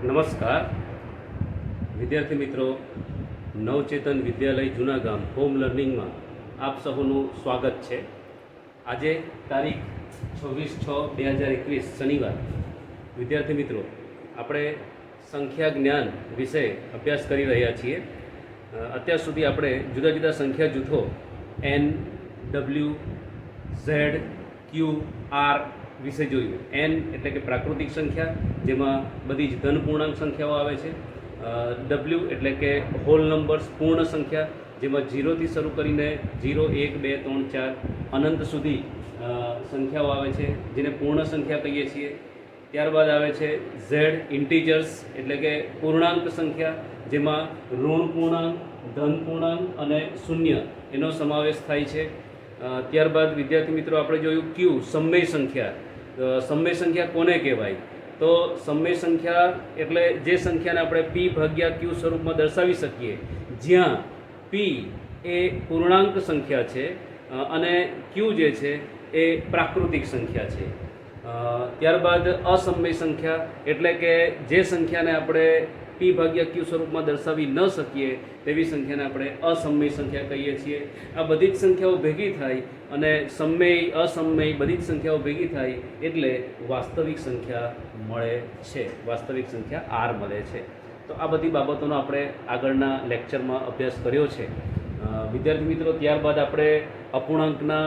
નમસ્કાર વિદ્યાર્થી મિત્રો, નવચેતન વિદ્યાલય જૂનાગામ હોમ લર્નિંગમાં આપ સૌનું સ્વાગત છે. આજે તારીખ 26/6/2021 શનિવાર. વિદ્યાર્થી મિત્રો, આપણે સંખ્યા જ્ઞાન વિશે અભ્યાસ કરી રહ્યા છીએ. અત્યાર સુધી આપણે જુદા જુદા સંખ્યા જૂથો એન, ડબલ્યુ, ઝેડ, ક્યુ, આર વિશે જોયું. એન એટલે કે પ્રાકૃતિક સંખ્યા, જેમાં બધી જ ધન પૂર્ણાંક સંખ્યાઓ આવે છે. ડબલ્યુ એટલે કે હોલ નંબર્સ, પૂર્ણ સંખ્યા, જેમાં 0થી શરૂ કરીને 0, 1, 2, 3, 4 અનંત સુધી સંખ્યાઓ આવે છે, જેને પૂર્ણ સંખ્યા કહીએ છીએ. ત્યારબાદ આવે છે ઝેડ, ઇન્ટીજર્સ એટલે કે પૂર્ણાંક સંખ્યા, જેમાં ઋણ પૂર્ણાંક, ધન પૂર્ણાંક અને શૂન્ય એનો સમાવેશ થાય છે. ત્યારબાદ વિદ્યાર્થી મિત્રો આપણે જોયું ક્યુ, સમય સંખ્યા. સમય સંખ્યા કોને કહેવાય? તો સમય સંખ્યા એટલે જે સંખ્યાને આપણે પી ભાગ્યા ક્યુ સ્વરૂપમાં દર્શાવી શકીએ, જ્યાં પી એ પૂર્ણાંક સંખ્યા છે અને ક્યુ જે છે એ પ્રાકૃતિક સંખ્યા છે. ત્યારબાદ અસમય સંખ્યા એટલે કે જે સંખ્યાને આપણે પી ભાગ્યા ક્યુ સ્વરૂપમાં દર્શાવી ન શકીએ તેવી સંખ્યાને આપણે અસમય સંખ્યા કહીએ છીએ. આ બધી જ સંખ્યાઓ ભેગી થાય અને સમય, અસમય બધી જ સંખ્યાઓ ભેગી થાય એટલે વાસ્તવિક સંખ્યા મળે છે, વાસ્તવિક સંખ્યા આર મળે છે. તો આ બધી બાબતોનો આપણે આગળના લેક્ચરમાં અભ્યાસ કર્યો છે. વિદ્યાર્થી મિત્રો, ત્યારબાદ આપણે અપૂર્ણાંકના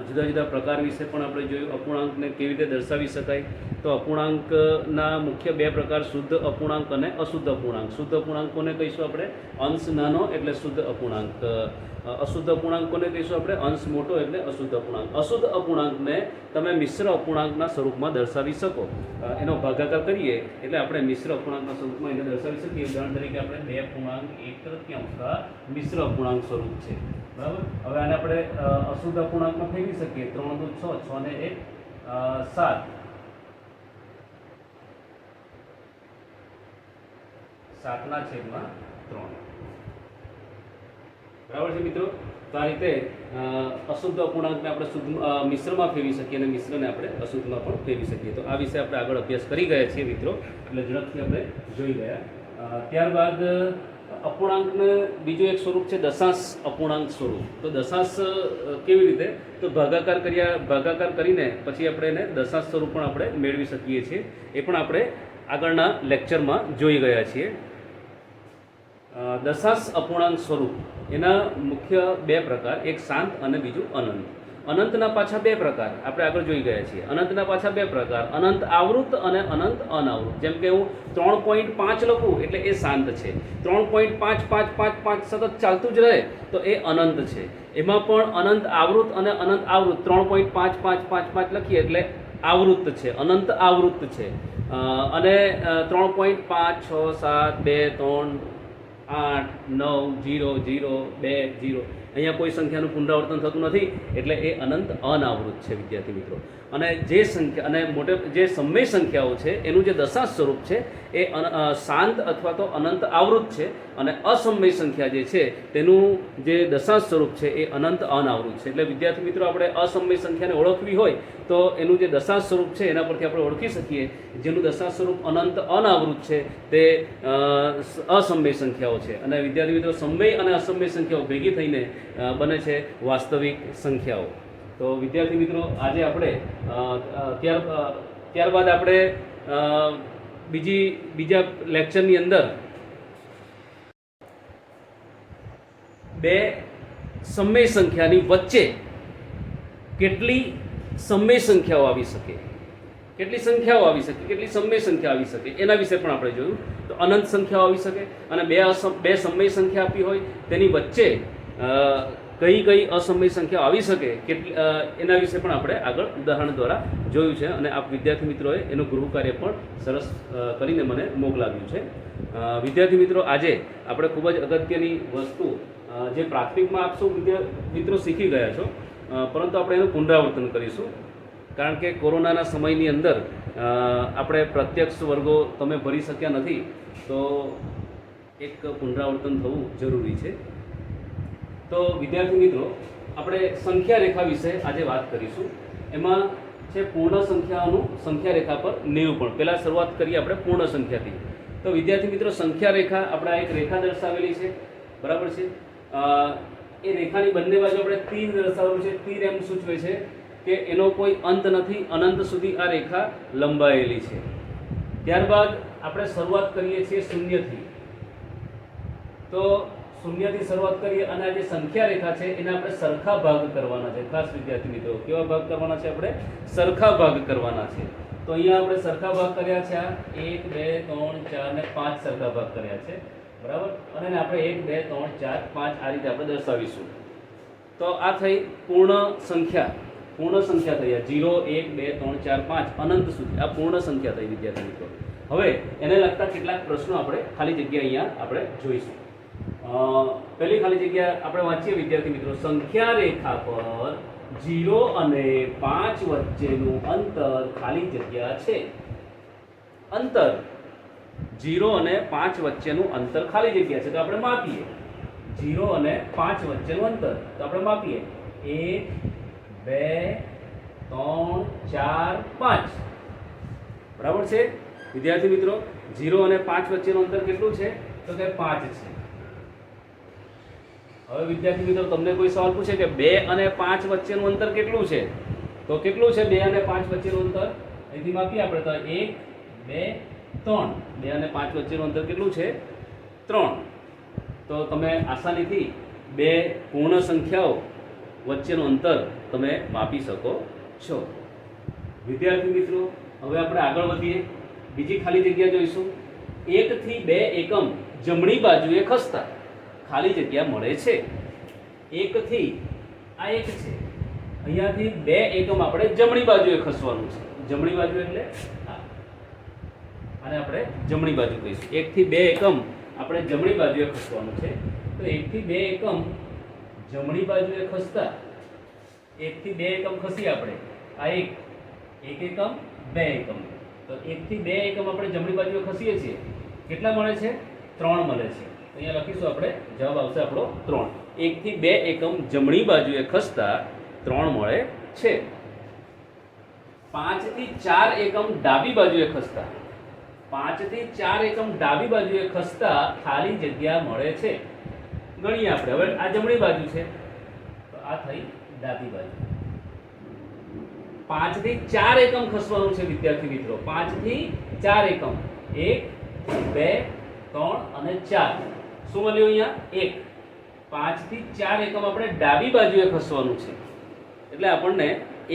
જુદા જુદા પ્રકાર વિશે પણ આપણે જોયું. અપૂર્ણાંકને કેવી રીતે દર્શાવી શકાય? તો અપૂર્ણાંકના મુખ્ય બે પ્રકાર, શુદ્ધ અપૂર્ણાંક અને અશુદ્ધ અપૂર્ણાંક. શુદ્ધ અપૂર્ણાંક કોને કહીશું આપણે? અંશ નાનો એટલે શુદ્ધ અપૂર્ણાંક. અશુદ્ધ અપૂર્ણાંક કોને કહીશું આપણે? અંશ મોટો એટલે અશુદ્ધ અપૂર્ણાંક. અશુદ્ધ અપૂર્ણાંકને તમે મિશ્ર અપૂર્ણાંકના સ્વરૂપમાં દર્શાવી શકો. એનો ભાગાકાર કરીએ એટલે આપણે મિશ્ર અપૂર્ણાંકના સ્વરૂપમાં એને દર્શાવી શકીએ. ઉદાહરણ તરીકે આપણે 2.1 મિશ્ર અપૂર્ણાંક સ્વરૂપ છે, બરાબર. હવે આને આપણે અશુદ્ધ અપૂર્ણાંકમાં ફેરવી શકીએ. 3 દુ 6, 6 ને 1 7, 7/3, બરાબર છે મિત્રો. તો આ રીતે અશુદ્ધ અપૂર્ણાંકને આપણે શુદ્ધ મિશ્રમાં ફેરવી શકીએ અને મિશ્રને આપણે અશુદ્ધમાં પણ ફેરવી શકીએ. તો આ વિશે આપણે આગળ અભ્યાસ કરી ગયા છીએ મિત્રો, એટલે ઝડપથી આપણે જોઈ ગયા. ત્યારબાદ અપૂર્ણાંકને બીજું એક સ્વરૂપ છે દશાંશ અપૂર્ણાંક સ્વરૂપ. તો દશાંશ કેવી રીતે? તો ભાગાકાર કરીને પછી આપણે એને દશાંશ સ્વરૂપ પણ આપણે મેળવી શકીએ છીએ. એ પણ આપણે આગળના લેક્ચરમાં જોઈ ગયા છીએ. દશાંશ અપૂર્ણાંક સ્વરૂપ એના મુખ્ય બે પ્રકાર, એક શાંત અને બીજું અનંત. અનંતના પાછા બે પ્રકાર આપણે આગળ જોઈ ગયા છીએ. અનંતના પાછા બે પ્રકાર, અનંત આવૃત અને અનંત અનાવૃત. જેમ કે હું 3.5 લખું એટલે એ શાંત છે. 3.55555 સતત ચાલતું જ રહે તો એ અનંત છે. એમાં પણ અનંત આવૃત અને અનંત આવૃત. 3.5555 લખીએ એટલે આવૃત છે, અનંત આવૃત છે. અને 3.5, 6, 7, 2, 3, 8, 9, 0, 0, 2, 0 અહીંયા કોઈ સંખ્યાનું પુનરાવર્તન થતું નથી એટલે એ અનંત અનાવૃત છે વિદ્યાર્થી મિત્રો. અને જે સંખ્યા અને જે સમય સંખ્યાઓ છે એનું જે દશાંશ સ્વરૂપ છે એ શાંત અથવા તો અનંત આવૃત છે. અને અસમય સંખ્યા જે છે તેનું જે દશાંશ સ્વરૂપ છે એ અનંત અનાવૃત છે. એટલે વિદ્યાર્થી મિત્રો, આપણે અસમય સંખ્યાને ઓળખવી હોય તો એનું જે દશાંશ સ્વરૂપ છે એના પરથી આપણે ઓળખી શકીએ. જેનું દશાંશ સ્વરૂપ અનંત અનાવૃત છે તે અસમય સંખ્યાઓ છે. અને વિદ્યાર્થી મિત્રો, સમય અને અસમય સંખ્યાઓ ભેગી થઈને બને છે વાસ્તવિક સંખ્યાઓ. તો વિદ્યાર્થી મિત્રો, આજે આપણે ત્યારબાદ આપણે બીજા લેક્ચરની અંદર બે સમય સંખ્યાની વચ્ચે કેટલી સમય સંખ્યાઓ આવી શકે, કેટલી સંખ્યાઓ આવી શકે, કેટલી સમય સંખ્યા આવી શકે એના વિશે પણ આપણે જોયું. તો અનંત સંખ્યાઓ આવી શકે અને બે સમય સંખ્યા આપી હોય તેની વચ્ચે કઈ કઈ અસમય સંખ્યાઓ આવી શકે એના વિશે પણ આપણે આગળ ઉદાહરણ દ્વારા જોયું છે. અને આપ વિદ્યાર્થી મિત્રોએ એનું ગૃહ કાર્ય પણ સરસ કરીને મને મોકલાવ્યું છે. વિદ્યાર્થી મિત્રો, આજે આપણે ખૂબ જ અગત્યની વસ્તુ જે પ્રાથમિકમાં આપ સૌ મિત્રો શીખી ગયા છો, પરંતુ આપણે એનું પુનરાવર્તન કરીશું. કારણ કે કોરોનાના સમયની અંદર આપણે પ્રત્યક્ષ વર્ગો તમે ભરી શક્યા નથી, તો એક પુનરાવર્તન થવું જરૂરી છે. તો વિદ્યાર્થી મિત્રો, આપણે સંખ્યા રેખા વિશે આજે વાત કરીશું. એમાં છે પૂર્ણ સંખ્યાઓનું સંખ્યા રેખા પર નિરૂપણ. પહેલા શરૂઆત કરીએ આપણે પૂર્ણ સંખ્યાથી. તો વિદ્યાર્થી મિત્રો, સંખ્યા રેખા આપણે આ એક રેખા દર્શાવેલી છે, બરાબર છે. એ રેખાની બંને બાજુ આપણે તીર દર્શાવેલું છે. તીર એમ સૂચવે છે કે એનો કોઈ અંત નથી, અનંત સુધી આ રેખા લંબાયેલી છે. ત્યારબાદ આપણે શરૂઆત કરીએ છીએ શૂન્યથી. તો શૂન્યથી શરૂઆત કરીએ અને આ જે સંખ્યા રેખા છે એને આપણે સરખા ભાગ કરવાના છે. ખાસ વિદ્યાર્થી મિત્રો, કેવા ભાગ કરવાના છે? આપણે સરખા ભાગ કરવાના છે. તો અહીંયા આપણે સરખા ભાગ કર્યા છે. આ 1 2 3 4 ને 5 સરખા ભાગ કર્યા છે, બરાબર. અને એને આપણે 1 2 3 4 5 આ રીતે આપણે દર્શાવીશું. તો આ થઈ પૂર્ણ સંખ્યા. પૂર્ણ સંખ્યા થઈ 0 1 2 3 4 5 અનંત સુધી. આ પૂર્ણ સંખ્યા થઈ વિદ્યાર્થી મિત્રો. હવે એને લગતા કેટલાક પ્રશ્નો આપણે ખાલી જગ્યા અહીંયા આપણે જોઈશું. પહેલી ખાલી જગ્યા આપણે વાંચીએ વિદ્યાર્થી મિત્રો. સંખ્યા રેખા પર 0 અને 5 વચ્ચેનું અંતર ખાલી જગ્યા છે. અંતર 0 અને 5 વચ્ચેનું અંતર ખાલી જગ્યા છે. તો આપણે માપીએ. 0 અને 5 વચ્ચેનું અંતર તો આપણે માપીએ. 1 2 3 4 5. બરાબર છે વિદ્યાર્થી મિત્રો. 0 અને 5 વચ્ચેનું અંતર કેટલું છે? તો કે 5 છે. હવે વિદ્યાર્થી મિત્રો, તમને કોઈ સવાલ પૂછે કે 2 અને 5 વચ્ચેનું અંતર કેટલું છે? તો કેટલું છે 2 અને 5 વચ્ચેનું અંતર? અહીંથી માપીએ આપણે. તો 1 2 3. 2 અને 5 વચ્ચેનું અંતર કેટલું છે? 3. તો તમે આસાનીથી બે પૂર્ણ સંખ્યાઓ વચ્ચેનું અંતર તમે માપી શકો છો. વિદ્યાર્થી મિત્રો, હવે આપણે આગળ વધીએ. બીજી ખાલી જગ્યા જોઈશું. 1 થી 2 એકમ જમણી બાજુએ ખસતા ખાલી જગ્યા મળે છે. 1 થી આ 1 છે, અહીંયાથી 2 એકમ આપણે જમણી બાજુએ ખસવાનું છે. જમણી બાજુ એટલે આને આપણે જમણી બાજુ કહીશું. 1 થી 2 એકમ આપણે જમણી બાજુએ ખસવાનું છે. તો 1 થી 2 એકમ જમણી બાજુએ ખસતા 1 થી 2 એકમ ખસી આપણે. આ 1 એકમ 2 એકમ. તો 1 થી 2 એકમ આપણે જમણી બાજુએ ખસીએ છીએ. કેટલા મળે છે? 3 મળે છે. અહીંયા લખીશું આપણે, જવાબ આવશે આપણો 3. 1 થી 2 એકમ જમણી બાજુએ ખસતા 3 મળે છે. 5 થી 4 એકમ ડાબી બાજુએ ખસતા 5 થી 4 એકમ ડાબી બાજુએ ખસતા ખાલી જગ્યા મળે છે. ગણીએ આપણે. હવે આ જમણી બાજુ છે, તો આ થઈ ડાબી બાજુ. 5 થી 4 એકમ ખસવાનું છે વિદ્યાર્થી મિત્રો. 5 થી 4 એકમ. 1 2 3 અને 4. શું મળ્યું અહીંયા? 1. 5 થી 4 એકમ આપણે ડાબી બાજુએ ખસવાનું છે, એટલે આપણને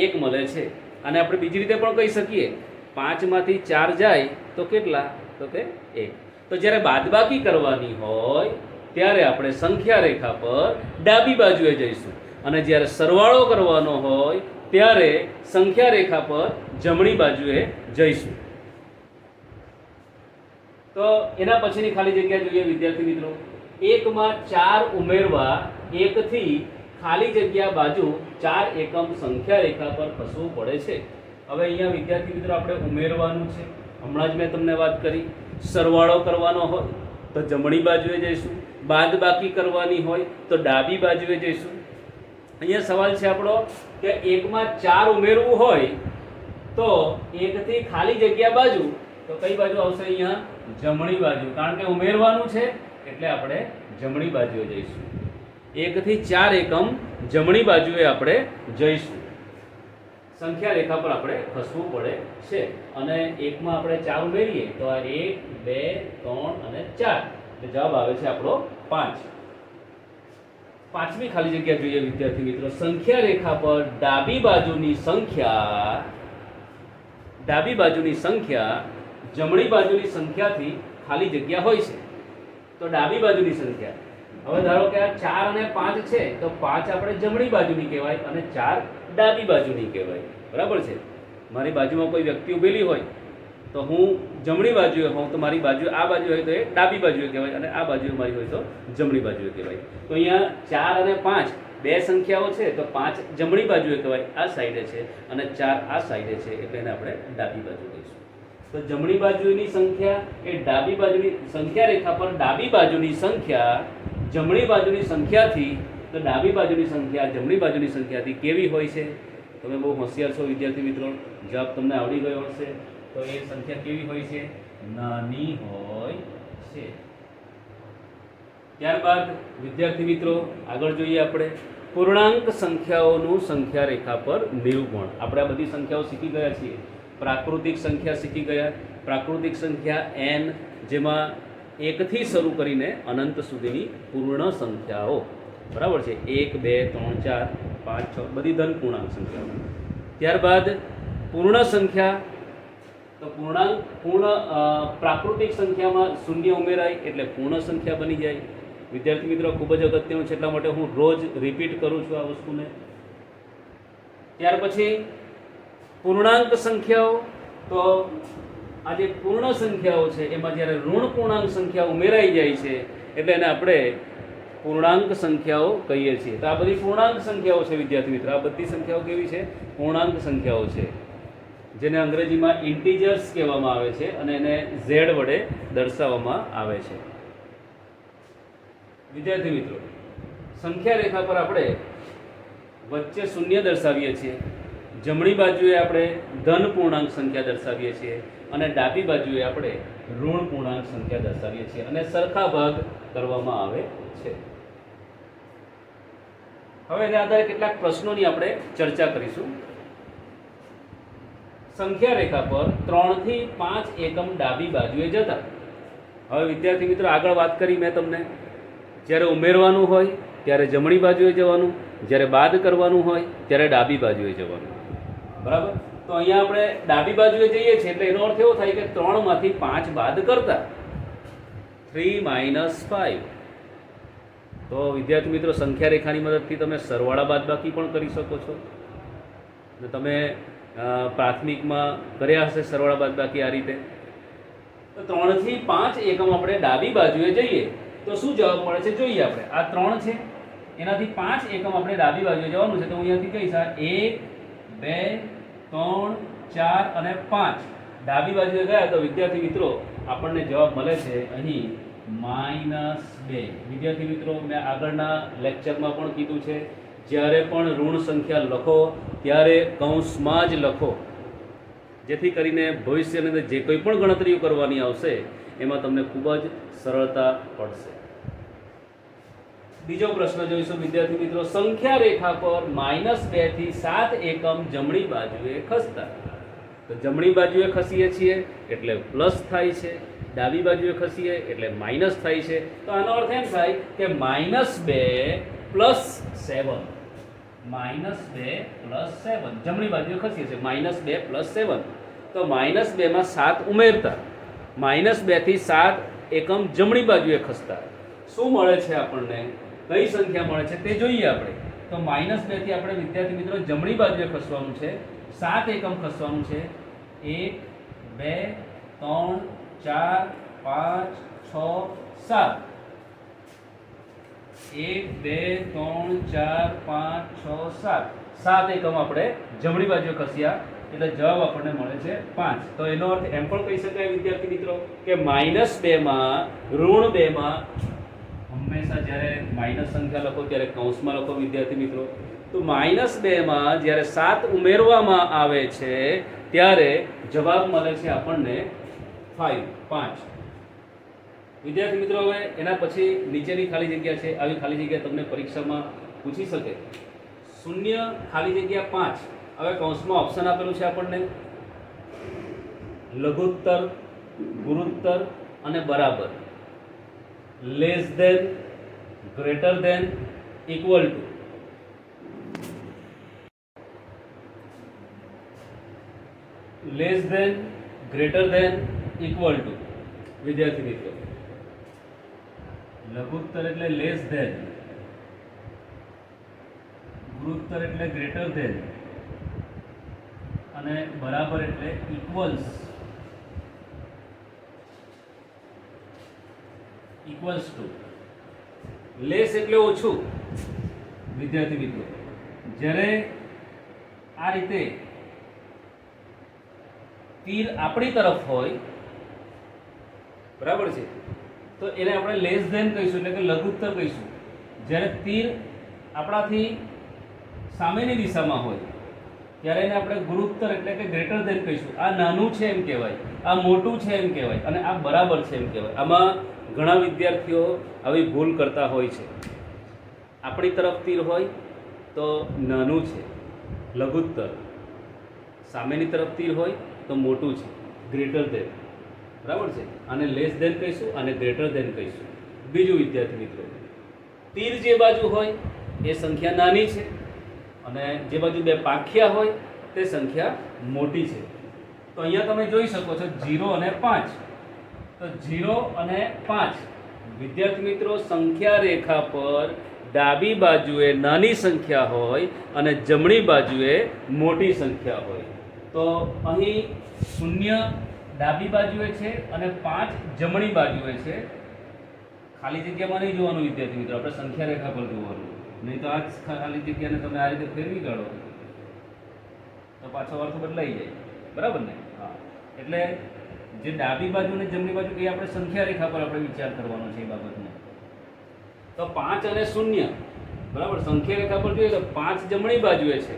1 મળે છે. અને આપણે બીજી રીતે પણ કહી શકીએ, 5 માંથી 4 જાય તો કેટલા? તો કે 1. તો જ્યારે બાદબાકી કરવાની હોય ત્યારે આપણે સંખ્યા રેખા પર ડાબી બાજુએ જઈશું, અને જ્યારે સરવાળો કરવાનો હોય ત્યારે સંખ્યા રેખા પર જમણી બાજુએ જઈશું. તો એના પછીની ખાલી જગ્યા જોઈએ વિદ્યાર્થી મિત્રો. 1 માં 4 ઉમેરવા 1 થી ખાલી જગ્યા બાજુ 4 એકમ સંખ્યા રેખા પર ખસવું પડે છે. હવે અહીંયા વિદ્યાર્થી મિત્રો આપણે ઉમેરવાનું છે. હમણાં જ મેં તમને વાત કરી. સરવાળો કરવાનો હોય તો જમણી બાજુએ જઈશું. બાદબાકી કરવાની હોય તો ડાબી બાજુએ જઈશું. અહીંયા સવાલ છે આપણો કે 1 માં 4 ઉમેરવું હોય તો 1 થી ખાલી જગ્યા બાજુ, તો કઈ બાજુ આવશે? અહીંયા જમણી બાજુ. કારણ કે ઉમેરવાનું છે એટલે આપણે જમણી બાજુએ જઈશું. 1 થી 4 એકમ જમણી બાજુએ આપણે જઈશું. સંખ્યા રેખા પર આપણે ખસવું પડે છે. અને 1 માં આપણે 4 ઉમેરીએ તો આ 1 2 3 અને 4, એટલે જવાબ આવે છે આપણો 5. પાંચમી ખાલી જગ્યા જોઈએ વિદ્યાર્થી મિત્રો. સંખ્યા રેખા પર ડાબી બાજુની સંખ્યા જમણી બાજુની સંખ્યાથી ખાલી જગ્યા હોય છે. તો ડાબી બાજુની સંખ્યા, હવે ધારો કે આ 4 અને 5 છે, તો 5 આપણે જમણી બાજુની કહેવાય અને 4 ડાબી બાજુની કહેવાય. બરાબર છે. મારી બાજુમાં કોઈ વ્યક્તિ ઊભેલી હોય તો હું જમણી બાજુએ હોઉં તો મારી બાજુ આ બાજુ હોય તો એ ડાબી બાજુએ કહેવાય, અને આ બાજુએ મારી હોય તો જમણી બાજુએ કહેવાય. તો અહીંયા 4 અને 5 બે સંખ્યાઓ છે, તો 5 જમણી બાજુએ કહેવાય, આ સાઈડે છે, અને 4 આ સાઈડે છે, એટલે એને આપણે ડાબી બાજુ કહીશું. તો જમણી બાજુની સંખ્યા એ ડાબી બાજુની સંખ્યા રેખા પર ડાબી બાજુની સંખ્યા જમણી બાજુની સંખ્યાથી, તો ડાબી બાજુની સંખ્યા જમણી બાજુની સંખ્યાથી કેવી હોય છે? તમે બહુ હોશિયાર છો વિદ્યાર્થી મિત્રો, જવાબ તમને આવડી ગયો હશે. તો એ સંખ્યા કેવી હોય છે? નાની હોય છે. ત્યારબાદ વિદ્યાર્થી મિત્રો આગળ જોઈએ આપણે પૂર્ણાંક સંખ્યાઓનું સંખ્યા રેખા પર નિરૂપણ. આપણે આ બધી સંખ્યાઓ શીખી ગયા છીએ. પ્રાકૃતિક સંખ્યા શીખી ગયા. પ્રાકૃતિક સંખ્યા n, જેમાં 1 થી શરૂ કરીને અનંત સુધીની પૂર્ણ સંખ્યાઓ, બરાબર છે. 1 2 3 4 5 6 બધી ધન પૂર્ણાંક સંખ્યાઓ. ત્યારબાદ પૂર્ણ સંખ્યા, તો પ્રાકૃતિક સંખ્યામાં શૂન્ય ઉમેરાય એટલે પૂર્ણ સંખ્યા બની જાય. વિદ્યાર્થી મિત્રો ખૂબ જ અગત્યનું છે, એટલા માટે હું રોજ રિપીટ કરું છું આ વસ્તુને. ત્યાર પછી પૂર્ણાંક સંખ્યાઓ, તો આ જે પૂર્ણ સંખ્યાઓ છે એમાં જ્યારે ઋણ પૂર્ણાંક સંખ્યા ઉમેરાઈ જાય છે એટલે એને આપણે પૂર્ણાંક સંખ્યાઓ કહીએ છીએ. તો આ બધી પૂર્ણાંક સંખ્યાઓ છે વિદ્યાર્થી મિત્રો. આ બધી સંખ્યાઓ કેવી છે? પૂર્ણાંક સંખ્યાઓ છે, જેને અંગ્રેજીમાં ઇન્ટીજર્સ કહેવામાં આવે છે અને એને ઝેડ વડે દર્શાવવામાં આવે છે. વિદ્યાર્થી મિત્રો, સંખ્યા રેખા પર આપણે વચ્ચે શૂન્ય દર્શાવીએ છીએ, જમણી બાજુએ આપણે ધન પૂર્ણાંક સંખ્યા દર્શાવીએ છીએ અને ડાબી બાજુએ આપણે ઋણ પૂર્ણાંક સંખ્યા દર્શાવીએ છીએ અને સરખા ભાગ કરવામાં આવે છે. હવે એના આધારે કેટલાક પ્રશ્નોની આપણે ચર્ચા કરીશું. સંખ્યા રેખા પર 3 થી 5 એકમ ડાબી બાજુએ જતા. હવે વિદ્યાર્થી મિત્રો આગળ વાત કરી મેં તમને, જ્યારે ઉમેરવાનું હોય ત્યારે જમણી બાજુએ જવાનું, જ્યારે બાદ કરવાનું હોય ત્યારે ડાબી બાજુએ જવાનું, બરાબર. તો અહીંયા આપણે ડાબી બાજુએ જઈએ છીએ એટલે એનો અર્થ એવો થાય કે 3 માંથી 5 બાદ કરતા 3 - 5. તો વિદ્યાર્થી મિત્રો સંખ્યા રેખાની મદદથી તમે સરવાળા બાદબાકી પણ કરી શકો છો. અને તમે પ્રાથમિકમાં કર્યા હશે સરવાળા બાદબાકી આ રીતે. તો 3 થી 5 એકમ આપણે ડાબી બાજુએ જઈએ તો શું જવાબ મળે છે જોઈએ આપણે. આ 3 છે, એનાથી 5 એકમ આપણે ડાબી બાજુએ જવાનું છે. તો અહીંયાથી કહીશ 1 2 3 4 અને 5 ડાબી બાજુએ ગયા તો વિદ્યાર્થી મિત્રો આપણને જવાબ મળે છે અહીં -2. વિદ્યાર્થી મિત્રો મેં આગળના લેક્ચરમાં પણ કીધું છે, જ્યારે પણ ઋણ સંખ્યા લખો ત્યારે કૌંસમાં જ લખો, જેથી કરીને ભવિષ્યની અંદર જે કોઈ પણ ગણતરીઓ કરવાની આવશે એમાં તમને ખૂબ જ સરળતા પડશે. બીજો પ્રશ્ન જોઈશું વિદ્યાર્થી મિત્રો. સંખ્યા રેખા પર -2 થી 7 એકમ જમણી બાજુએ ખસતા. તો જમણી બાજુએ ખસીએ છીએ એટલે પ્લસ થાય છે, ડાબી બાજુએ ખસીએ એટલે માઇનસ થાય છે. તો આનો અર્થ એમ થાય કે -2 + 7. -2 + 7 જમણી બાજુએ ખસીએ છીએ, -2 + 7. તો -2 માં 7 ઉમેરતા -2 થી 7 એકમ જમણી બાજુએ ખસતા શું મળે છે આપણને, કઈ સંખ્યા મળે છે તે જોઈએ આપણે. તો -2 થી આપણે વિદ્યાર્થી મિત્રો જમણી બાજુએ ખસવાનું છે, 7 એકમ ખસવાનું છે. 1 2 3 4 5 6 7. 1 2 3 4 5 6 7 7 એકમ આપણે જમણી બાજુએ ખસ્યા એટલે જવાબ આપણને મળે છે 5. તો એનો અર્થ એમ પણ કહી શકાય વિદ્યાર્થી મિત્રો કે -2 માં ઋણ 2 માં હંમેશા જ્યારે માઇનસ સંખ્યા લખો ત્યારે કૌંસમાં લખો વિદ્યાર્થી મિત્રો. તો -2 માં જ્યારે 7 ઉમેરવામાં આવે છે ત્યારે જવાબ મળે છે આપણને 5. વિદ્યાર્થી મિત્રો હવે એના પછી નીચેની ખાલી જગ્યા છે. આવી ખાલી જગ્યા તમને પરીક્ષામાં પૂછી શકે. શૂન્ય ખાલી જગ્યા 5. હવે કૌંસમાં ઓપ્શન આપેલું છે આપણને લઘુત્તર, ગુરુત્તર અને બરાબર, less than, greater than, equal to. Less than, greater than, equal to. વિદ્યાર્થી મિત્રો લઘુત્તર એટલે લેસ ધેન, ગુરુત્તર એટલે ગ્રેટર ધેન અને બરાબર એટલે ઇક્વલ્સ ટુ. લેસ એટલે ઓછું. વિદ્યાર્થી મિત્રો જ્યારે આ રીતે તીર આપણી તરફ હોય, બરાબર છે, તો એને આપણે લેસ ધેન કહીશું એટલે કે લઘુત્તર કહીશું. જ્યારે તીર આપણાથી સામેની દિશામાં હોય ત્યારે એને આપણે ગુરુત્તર એટલે કે ગ્રેટર દેન કહીશું. આ નાનું છે એમ કહેવાય, આ મોટું છે એમ કહેવાય, અને આ બરાબર છે એમ કહેવાય. આમાં ઘણા વિદ્યાર્થીઓ આવી ભૂલ કરતા હોય છે. આપણી તરફ તીર હોય તો નાનું છે, લઘુત્તર. સામેની તરફ તીર હોય તો મોટું છે, ગ્રેટર દેન. બરાબર છે. આને લેસ દેન કહીશું, આને ગ્રેટર દેન કહીશું. બીજું વિદ્યાર્થી મિત્રો, તીર જે બાજુ હોય એ સંખ્યા નાની છે, અને જે બાજુ બે પાંખિયા હોય તે સંખ્યા મોટી છે. તો અહીંયા તમે જોઈ શકો છો 0 અને 5. તો 0 અને 5 વિદ્યાર્થી મિત્રો સંખ્યા રેખા પર ડાબી બાજુએ નાની સંખ્યા હોય અને જમણી બાજુએ મોટી સંખ્યા હોય. તો અહીં 0 ડાબી બાજુએ છે અને 5 જમણી બાજુએ છે. ખાલી જગ્યામાં નહીં જોવાનું વિદ્યાર્થી મિત્રો, આપણે સંખ્યા રેખા પર જોવાનું. નહીં તો આ જ ખાલી જગ્યાને તમે આ રીતે ફેરવી કાઢો તો પાછો અર્થ બદલાઈ જાય. બરાબર ને? હા. એટલે જે ડાબી બાજુ અને જમણી બાજુ એ આપણે સંખ્યા રેખા પર આપણે વિચાર કરવાનો છે એ બાબતનો. તો 5 અને 0, બરાબર, સંખ્યા રેખા પર જોઈએ તો 5 જમણી બાજુએ છે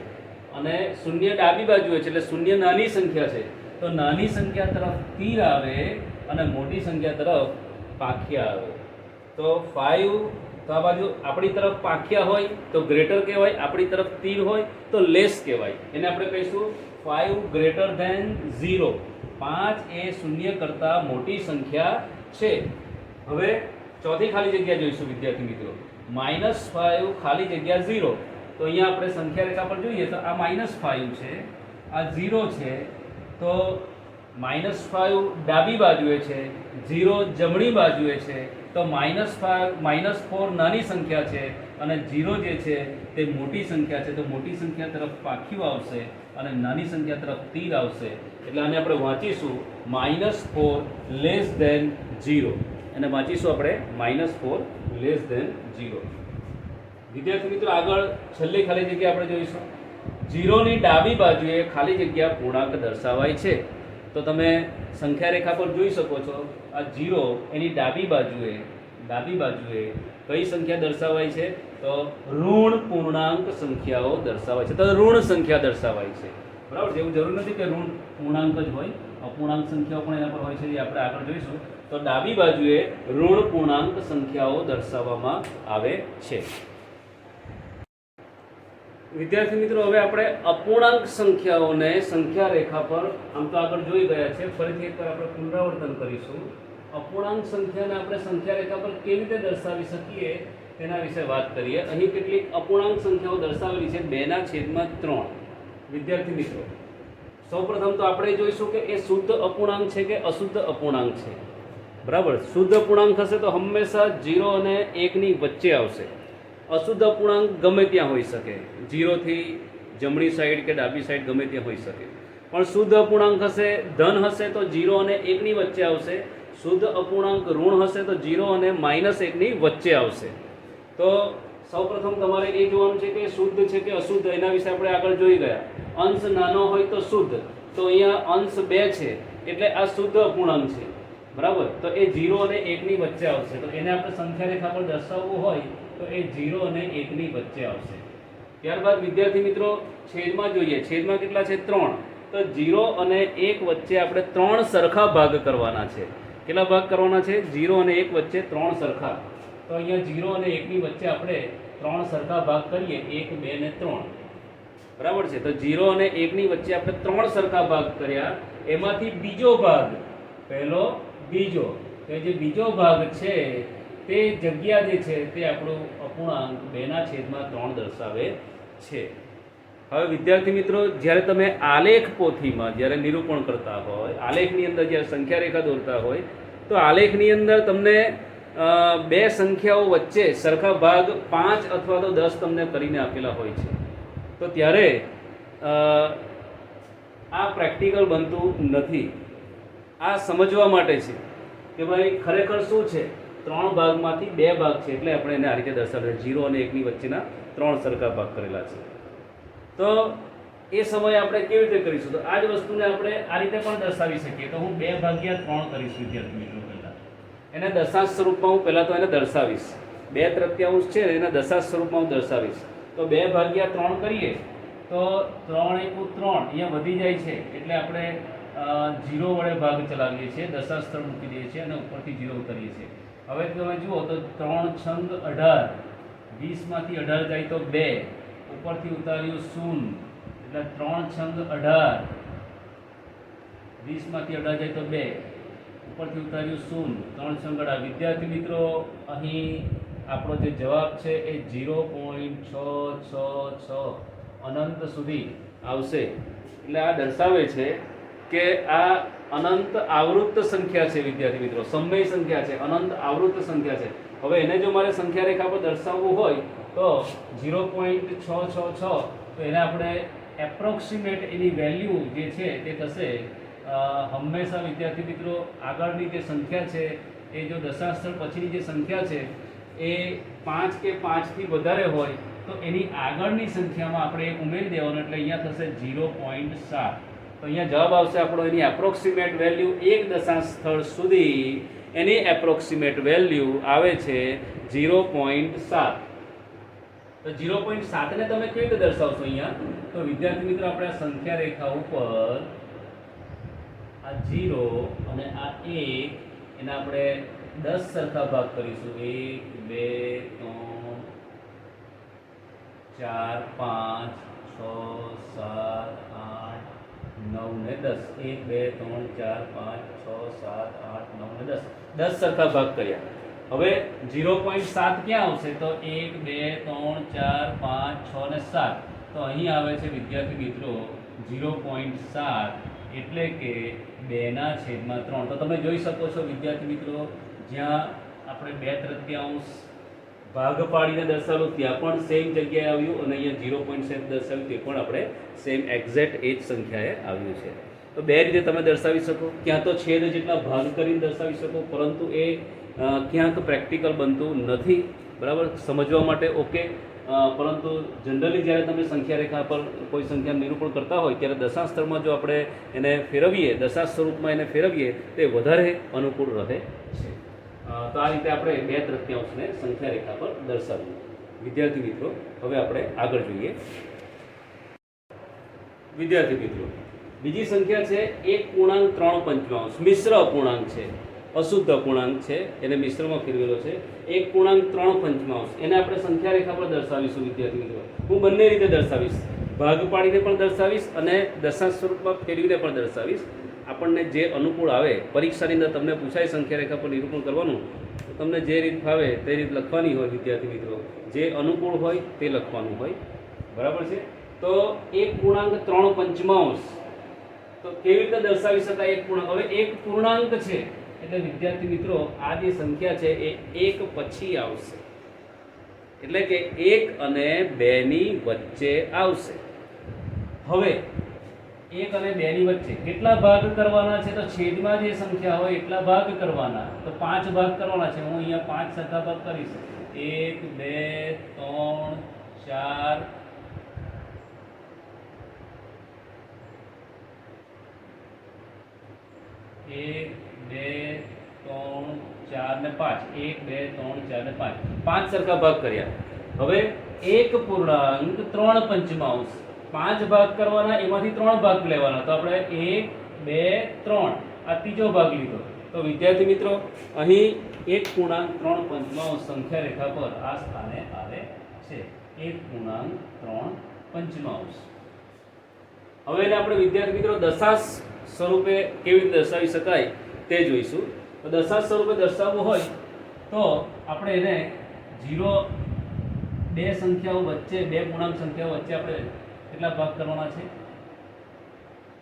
અને 0 ડાબી બાજુએ છે. એટલે 0 નાની સંખ્યા છે, તો નાની સંખ્યા તરફ તીર આવે અને મોટી સંખ્યા તરફ પાંખિયા આવે. તો 5, તો આ બાજુ આપણી તરફ પાંખિયા હોય તો ગ્રેટર કહેવાય, આપણી તરફ તીર હોય તો લેસ કહેવાય. એને આપણે કહીશું 5 ગ્રેટર ધેન 0. 5 એ 0 કરતાં મોટી સંખ્યા છે. હવે ચોથી ખાલી જગ્યા જોઈશું વિદ્યાર્થી મિત્રો, -5 ખાલી જગ્યા 0. તો અહીંયા આપણે સંખ્યા રેખા પર જોઈએ તો આ -5 છે, આ 0 છે. તો -5 ડાબી બાજુએ છે, 0 જમણી બાજુએ છે. તો -4 નાની સંખ્યા છે અને 0 જે છે તે મોટી સંખ્યા છે. તો મોટી સંખ્યા તરફ પાંખિયું આવશે અને નાની સંખ્યા તરફ તીર આવશે. એટલે આને આપણે વાંચીશું -4 લેસ ધેન 0. અને વાંચીશું આપણે -4 લેસ ધેન 0. વિદ્યાર્થી મિત્રો આગળ છેલ્લી ખાલી જગ્યા આપણે જોઈશું. 0 ની ડાબી બાજુએ ખાલી જગ્યા પૂર્ણાંક દર્શાવાય છે. તો તમે સંખ્યા રેખા પર જોઈ શકો છો, આ 0 એની ડાબી બાજુએ કઈ સંખ્યા દર્શાવાય છે? તો ઋણ પૂર્ણાંક સંખ્યાઓ દર્શાવાય છે. તો ઋણ સંખ્યા દર્શાવાય છે. બરાબર છે. એવું જરૂર નથી કે ઋણ પૂર્ણાંક જ હોય, અપૂર્ણાંક સંખ્યાઓ પણ એના પર હોય છે, જે આપણે આગળ જોઈશું. તો ડાબી બાજુએ ઋણ પૂર્ણાંક સંખ્યાઓ દર્શાવવામાં આવે છે. વિદ્યાર્થી મિત્રો હવે આપણે અપૂર્ણાંક સંખ્યાઓને સંખ્યા રેખા પર આમ તો આગળ જોઈ ગયા છે, ફરીથી એકવાર આપણે પુનરાવર્તન કરીશું. અપૂર્ણાંક સંખ્યાને આપણે સંખ્યા રેખા પર કેવી રીતે દર્શાવી શકીએ તેના વિશે વાત કરીએ. અહીં કેટલીક અપૂર્ણાંક સંખ્યાઓ દર્શાવેલી છે 2/3. વિદ્યાર્થી મિત્રો સૌપ્રથમ તો આપણે જોઈશું કે એ શુદ્ધ અપૂર્ણાંક છે કે અશુદ્ધ અપૂર્ણાંક છે. બરાબર, શુદ્ધ અપૂર્ણાંક હશે તો હંમેશા 0 અને 1 ની વચ્ચે આવશે. અશુદ્ધ અપૂર્ણાંક ગમે ત્યાં હોઈ શકે, 0 થી જમણી સાઈડ કે ડાબી સાઈડ ગમે ત્યાં હોઈ શકે. પણ શુદ્ધ અપૂર્ણાંક હશે, ધન હશે તો 0 અને 1 ની વચ્ચે આવશે. શુદ્ધ અપૂર્ણાંક ઋણ હશે તો 0 અને -1 ની વચ્ચે આવશે. તો સૌપ્રથમ તમારે એ જોવાનું છે કે શુદ્ધ છે કે અશુદ્ધ, એના વિશે આપણે આગળ જોઈ ગયા. અંશ નાનો હોય તો શુદ્ધ, તો અહીંયા અંશ 2 છે એટલે આ શુદ્ધ અપૂર્ણાંક છે. બરાબર, તો એ 0 અને 1 ની વચ્ચે આવશે. તો એને આપણે સંખ્યા રેખા પર દર્શાવવું હોય તો એ 0 અને 1 ની વચ્ચે આવશે. ત્યારબાદ વિદ્યાર્થી મિત્રો છેદમાં જોઈએ. છેદમાં કેટલા છે? 3. તો 0 અને 1 વચ્ચે આપણે 3 સરખા ભાગ કરવાના છે. કેટલા ભાગ કરવાના છે? 0 અને 1 વચ્ચે 3 સરખા. તો અહીંયા 0 અને 1 ની વચ્ચે આપણે 3 સરખા ભાગ કરીએ, 1, 2 અને 3. બરાબર છે. તો 0 અને 1 ની વચ્ચે આપણે 3 સરખા ભાગ કર્યા. એમાંથી બીજો ભાગ, પહેલો બીજો, તો જે બીજો ભાગ છે તે જગ્યા જે છે તે આપણું અપૂર્ણાંક 2/3 દર્શાવે છે. હવે વિદ્યાર્થી મિત્રો જ્યારે તમે આલેખ પોથીમાં જ્યારે નિરૂપણ કરતા હોય, આલેખની અંદર જ્યારે સંખ્યા રેખા દોરતા હોય તો આલેખની અંદર તમને બે સંખ્યાઓ વચ્ચે સરખા ભાગ 5 અથવા તો 10 તમને કરીને આપેલા હોય છે. તો ત્યારે આ પ્રેક્ટિકલ બનતું નથી. આ સમજવા માટે છે કે ભાઈ ખરેખર શું છે. 3 ભાગમાંથી 2 ભાગ છે એટલે આપણે એને આ રીતે દર્શાવ્યા. 0 અને 1 ની વચ્ચેના 3 સરખા ભાગ કરેલા છે. તો એ સમયે આપણે કેવી રીતે કરીશું? તો આ જ વસ્તુને આપણે આ રીતે પણ દર્શાવી શકીએ. તો હું 2/3 કરીશ વિદ્યાર્થી મિત્રો. પહેલાં એને દશાંશ સ્વરૂપમાં હું પહેલાં તો એને દર્શાવીશ. 2/3 છે એના દશાંશ સ્વરૂપમાં હું દર્શાવીશ. તો 2/3 કરીએ તો 3 એકુ 3 અહીંયા વધી જાય છે એટલે આપણે 0 વડે ભાગ ચલાવીએ છીએ, દશાંશ સ્થળ મૂકી દઈએ છીએ અને ઉપરથી 0 ઉતારીએ છીએ. હવે તમે જુઓ તો 3 છંગ 18, 20 માંથી 18 જાય તો 2, ઉપરથી ઉતાર્યું 0 એટલે 3 છંગ 18, 20 માંથી 18 જાય તો 2, ઉપરથી ઉતાર્યું 0, 3 છંગ 18. વિદ્યાર્થી મિત્રો, અહીં આપણો જે જવાબ છે એ 0.666 અનંત સુધી આવશે. એટલે આ દર્શાવે છે કે આ અનંત આવૃત્ત સંખ્યા છે. વિદ્યાર્થી મિત્રો, સમય સંખ્યા છે, અનંત આવૃત્ત સંખ્યા છે. હવે એને જો મારે સંખ્યા રેખા પર દર્શાવવું હોય તો 0.666, તો એને આપણે એપ્રોક્સિમેટ એની વેલ્યુ જે છે તે થશે હંમેશા વિદ્યાર્થી મિત્રો આગળની જે સંખ્યા છે એ જો દશાંશ સ્થળ પછીની જે સંખ્યા છે એ 5 કે 5 થી વધારે હોય તો એની આગળની સંખ્યામાં આપણે ઉમેરી દેવાનું, એટલે અહીંયા થશે 0.7. તો અહીંયા જવાબ આવશે આપણો એની એપ્રોક્સિમેટ વેલ્યુ એક દશાંશ સ્થળ સુધી એની એપ્રોક્સિમેટ વેલ્યુ આવે છે 0.7. તો 0.7 ને તમે કેવી રીતે દર્શાવશો અહીંયા? તો વિદ્યાર્થી મિત્રો, આપણે આ સંખ્યા રેખા ઉપર આ 0 અને આ 1 એને આપણે 10 સરખા ભાગ કરીશું. 1 2 3 4 5 6 7 8 9 ને 10. 1 2 3 4 5 6 7 8 9 ને 10. 10 સરખા ભાગ કર્યા. હવે 0.7 ક્યાં આવશે? તો 1 2 3 4 5 6 ને 7. તો અહીં આવે છે વિદ્યાર્થી મિત્રો 0.7 એટલે કે 2/3. તો તમે જોઈ શકો છો વિદ્યાર્થી મિત્રો, જ્યાં આપણે 2/3 ભાગ પાડીને દર્શાવ્યું ત્યાં પણ સેમ જગ્યાએ આવ્યું અને અહીંયા 0.7 દર્શાવ્યું તે પણ આપણે સેમ એક્ઝેક્ટ એ જ સંખ્યાએ આવ્યું છે. તો બે રીતે તમે દર્શાવી શકો. ક્યાં તો છેદ જેટલા ભાગ કરીને દર્શાવી શકો, પરંતુ એ ક્યાંક પ્રેક્ટિકલ બનતું નથી. બરાબર, સમજવા માટે ઓકે, પરંતુ જનરલી જ્યારે તમે સંખ્યા રેખા પર કોઈ સંખ્યા નિરૂપણ કરતા હોય ત્યારે દશાંશ સ્થળમાં જો આપણે એને ફેરવીએ, દશાંશ સ્વરૂપમાં એને ફેરવીએ તે વધારે અનુકૂળ રહે છે. તો આ રીતે આપણે 2/3 ને સંખ્યા રેખા પર દર્શાવ્યું. વિદ્યાર્થી મિત્રો, હવે આપણે આગળ જોઈએ. વિદ્યાર્થી મિત્રો, બીજી સંખ્યા છે 1.3 મિશ્ર અપૂર્ણાંક છે, અશુદ્ધ અપૂર્ણાંક છે, એને મિશ્રમાં ફેરવેલો છે. 1.3 એને આપણે સંખ્યા રેખા પર દર્શાવીશું. વિદ્યાર્થી મિત્રો, હું બંને રીતે દર્શાવીશ, ભાગ પાડીને પણ દર્શાવીશ અને દશાંશ સ્વરૂપમાં ફેરવીને પણ દર્શાવીશ. આપણને જે અનુકૂળ આવે, પરીક્ષાની અંદર તમને પૂછાય સંખ્યા રેખા પર નિરૂપણ કરવાનું, તો તમને જે રીત ફાવે તે રીત લખવાની હોય. વિદ્યાર્થી મિત્રો, જે અનુકૂળ હોય તે લખવાનું હોય. બરાબર છે. તો 1.3 તો કેવી રીતે દર્શાવી શકાય? એક પૂર્ણાંક, હવે એક પૂર્ણાંક છે એટલે વિદ્યાર્થી મિત્રો આ જે સંખ્યા છે એ 1 પછી આવશે, એટલે કે 1 અને 2 ની વચ્ચે આવશે. હવે 1 અને 2 ની વચ્ચે કેટલા ભાગ કરવાના છે? તો છેદમાં જે સંખ્યા હોય એટલા ભાગ કરવાના. તો 5 ભાગ કરવાના છે. હું અહીંયા 5 સરખા ભાગ કરીશ. 1 2 3 4 1 2 3 4 ને 5. 1 2 3 4 ને 5. 5 સરખા ભાગ કર્યા. હવે 1.3 5 ભાગ કરવાના, એમાંથી 3 ભાગ લેવાના. તો આપણે 1 2 3 આ ત્રીજો ભાગ લીધો. તો વિદ્યાર્થી મિત્રો, અહીં 1.3 સંખ્યા રેખા પર આ સ્થાને આવે છે. 1.3. હવે એને આપણે વિદ્યાર્થી મિત્રો દશાંશ સ્વરૂપે કેવી રીતે દર્શાવી શકાય તે જોઈશું. તો દશાંશ સ્વરૂપે દર્શાવવું હોય તો આપણે એને 0 2 સંખ્યાઓ વચ્ચે, 2 પૂર્ણાંક સંખ્યાઓ વચ્ચે આપણે કેટલા ભાગ કરવાના છે?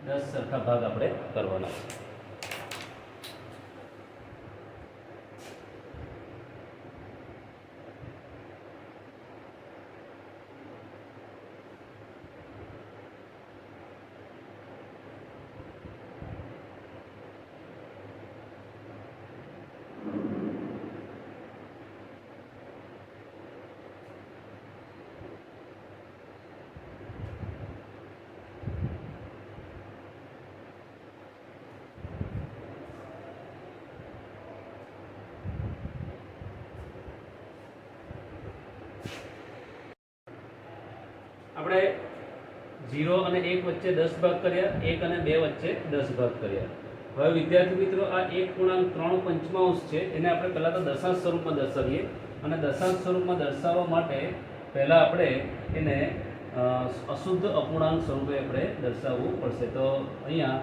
10 સરખા ભાગ આપણે કરવાના છે. આપણે 0 અને 1 વચ્ચે 10 ભાગ કર્યા, 1 અને 2 વચ્ચે 10 ભાગ કર્યા. હવે વિદ્યાર્થી મિત્રો આ 1.3 છે એને આપણે પહેલાં તો દશાંશ સ્વરૂપમાં દર્શાવીએ, અને દશાંશ સ્વરૂપમાં દર્શાવવા માટે પહેલાં આપણે એને અશુદ્ધ અપૂર્ણાંક સ્વરૂપે આપણે દર્શાવવું પડશે. તો અહીંયા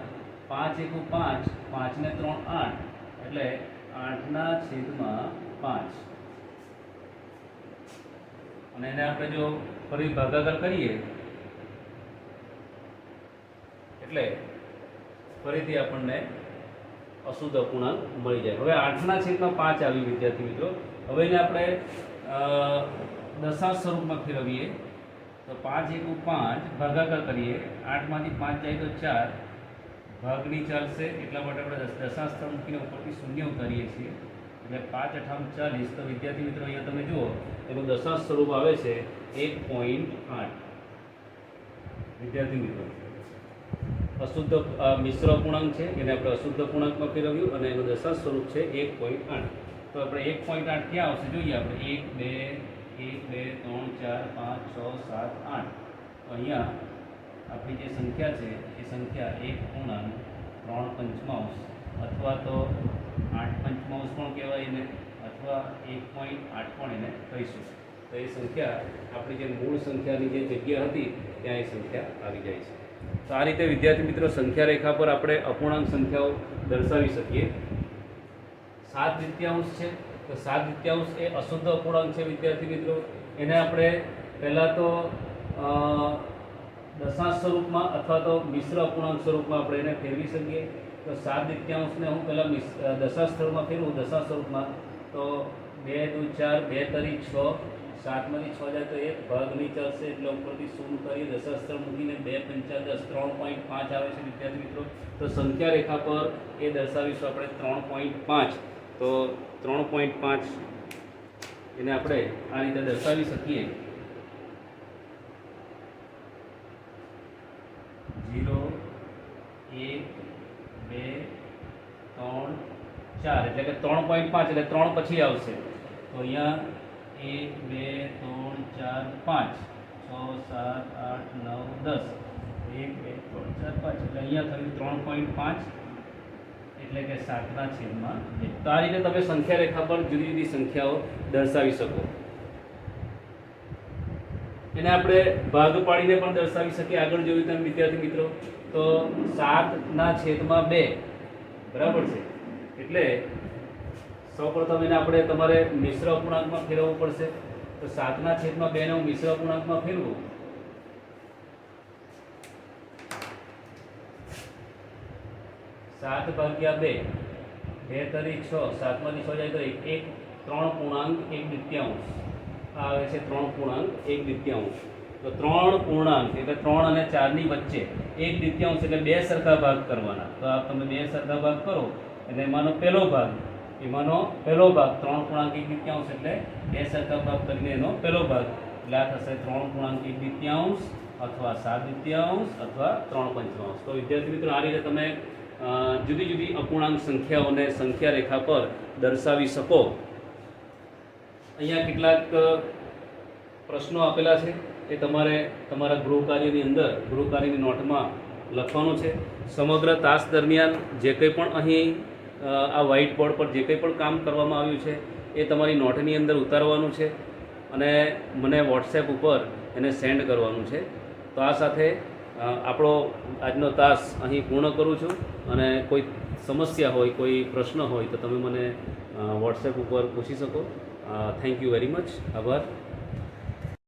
5 × 5, 5 ને 3 8, એટલે 8/5. અને એને આપણે જો ફરી ભાગાકાર કરીએ એટલે ફરીથી આપણને અશુદ્ધ અપૂર્ણાંક મળી જાય. હવે 8/5 આવી વિદ્યાર્થી મિત્રો. હવે એને આપણે દશાંશ સ્વરૂપમાં ફેરવીએ તો 5 × 5 ભાગાકાર કરીએ, 8 માંથી 5 જાય તો 4, ભાગની ચાલશે એટલા માટે આપણે દશાંશ સ્થળ મૂકીને ઉપરથી શૂન્ય ઉતારીએ છીએ, એટલે 5 × 8 = 40. તો વિદ્યાર્થી મિત્રો અહીંયા તમે જુઓ એનું દશાંશ સ્વરૂપ આવે છે 1.8. વિદ્યાર્થી મિત્રો અશુદ્ધ મિશ્ર અપૂર્ણાંક છે એને આપણે અશુદ્ધ અપૂર્ણાંકમાં ફેરવ્યું અને એનું દશાંશ સ્વરૂપ છે 1.8. તો આપણે 1.8 ક્યાં આવશે જોઈએ આપણે 1 2 3 4 5 6 7 8. તો અહીંયા આપણી જે સંખ્યા છે એ સંખ્યા 1.3 અથવા તો 8 પણ કહેવાય એને, અથવા 1.8 પણ એને કહીશું. તો એ સંખ્યા આપણી જે મૂળ સંખ્યાની જે જગ્યા હતી ત્યાં એ સંખ્યા આવી જાય છે. તો આ રીતે વિદ્યાર્થી મિત્રો સંખ્યા રેખા પર આપણે અપૂર્ણાંક સંખ્યાઓ દર્શાવી શકીએ. 7/2 છે તો 7/2 એ અશુદ્ધ અપૂર્ણાંક છે વિદ્યાર્થી મિત્રો. એને આપણે પહેલાં તો દશાંશ સ્વરૂપમાં અથવા તો મિશ્ર અપૂર્ણાંક સ્વરૂપમાં આપણે એને ફેરવી શકીએ. તો 7/2 હું પહેલાં દશાંશ સ્વરૂપમાં ફેરવું દશાંશ સ્વરૂપમાં, તો 2 × 4 2 × 6, 7 માંથી 6 જાય તો 1, ભાગની ચાલશે એટલે ઉપરથી શૂન્ય કરીએ, દશાંશ સ્થળ મૂકીને 2 × 5 = 10, 3.5 આવે છે વિદ્યાર્થી મિત્રો. તો સંખ્યા રેખા પર એ દર્શાવીશું આપણે 3.5. તો 3.5 એને આપણે આ રીતે દર્શાવી શકીએ. 0 1 2 3 4 એટલે કે 3.5 એટલે 3 પછી આવશે. તો અહીંયા 1 2 3 4 5 6 7 8 9 10, 1 2 3 4 5 એટલે અહીંયા થયું 3.5 એટલે કે 7/2. તો આ રીતે તમે સંખ્યા રેખા પર જુદી જુદી સંખ્યાઓ દર્શાવી શકો. એને આપણે ભાગ પાડીને પણ દર્શાવી શકીએ. આગળ જોયું તમે વિદ્યાર્થી મિત્રો તો 7/2 બરાબર છે. એટલે સૌપ્રથમ એને આપણે તમારે મિશ્ર અપૂર્ણાંકમાં ફેરવવું પડશે. તો 7/2 ને હું મિશ્ર અપૂર્ણાંકમાં ફેરવું 7/2, 2 × 6, 7 માંથી 6 જાય તો 3.1/2 આ આવે છે 3.1/2. તો 3 એટલે 3 અને 4 ની વચ્ચે 1/2 એટલે 2 સરખા ભાગ કરવાના. તો આ તમે 2 સરખા ભાગ કરો એટલે એમાંનો પહેલો ભાગ 3.1/2 એટલે 2 સરખા ભાગ કરીને એનો પહેલો ભાગ, એટલે આ થશે 3.1/2 અથવા 7/2 અથવા 3/5. તો વિદ્યાર્થી મિત્રો આ રીતે તમે જુદી જુદી અપૂર્ણાંક સંખ્યાઓને સંખ્યા રેખા પર દર્શાવી શકો. અહીંયા કેટલાક પ્રશ્નો આપેલા છે એ તમારે તમારા ગૃહકાર્યની અંદર ગૃહકાર્યની નોટમાં લખવાનું છે. સમગ્ર તાસ દરમિયાન જે કંઈ પણ અહીં આ વ્હાઇટ બોર્ડ પર જે કંઈ પણ કામ કરવામાં આવ્યું છે એ તમારી નોટની અંદર ઉતારવાનું છે અને મને વોટ્સએપ ઉપર એને સેન્ડ કરવાનું છે. તો આ સાથે આપણો આજનો તાસ અહીં પૂર્ણ કરું છું, અને કોઈ સમસ્યા હોય કોઈ પ્રશ્ન હોય તો તમે મને વોટ્સએપ ઉપર પૂછી શકો. Thank you very much. આભાર.